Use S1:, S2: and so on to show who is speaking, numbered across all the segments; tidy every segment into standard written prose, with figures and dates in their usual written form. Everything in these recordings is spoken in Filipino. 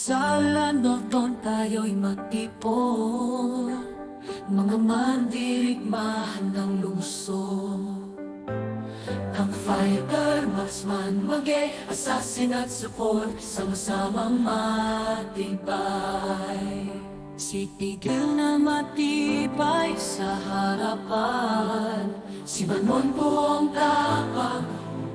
S1: Sa London tayo'y magtipon, mga mandirigmahan ng lungsod. Ang fighter, marksman, assassin at support, sama-samang matibay. Si Tigil na matibay sa harapan, si Balmon buong tapang,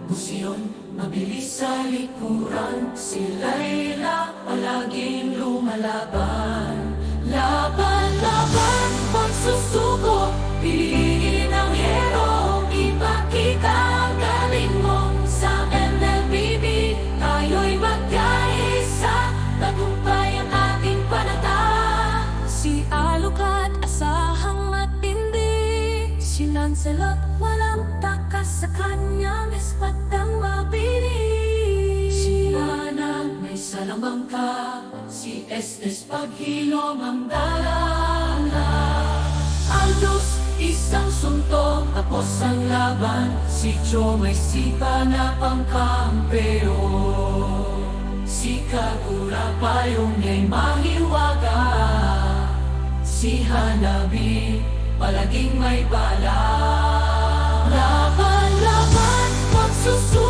S1: Busyon mabilis sa likuran, si Layla palaging lumalaban. Laban, laban, pagsusuko, piliin ang hero, ipakita ang galing mo sa MLBB. Tayo'y magkaisa, tagumpay ang ating panata. Si Alucard, asahang matindi, si Lancelot, walang takas sa kanyang espadang mabilis. Si Ana, may salamangka, si Estes paghilom ang dala. Aldous, isang suntok, tapos ang laban. Si Joe, may sipa na pangkampeon. Si Kagura, payong niya'y mahiwaga. Si Hanabi, palaging may bala. Laban, laban, pagsusunod.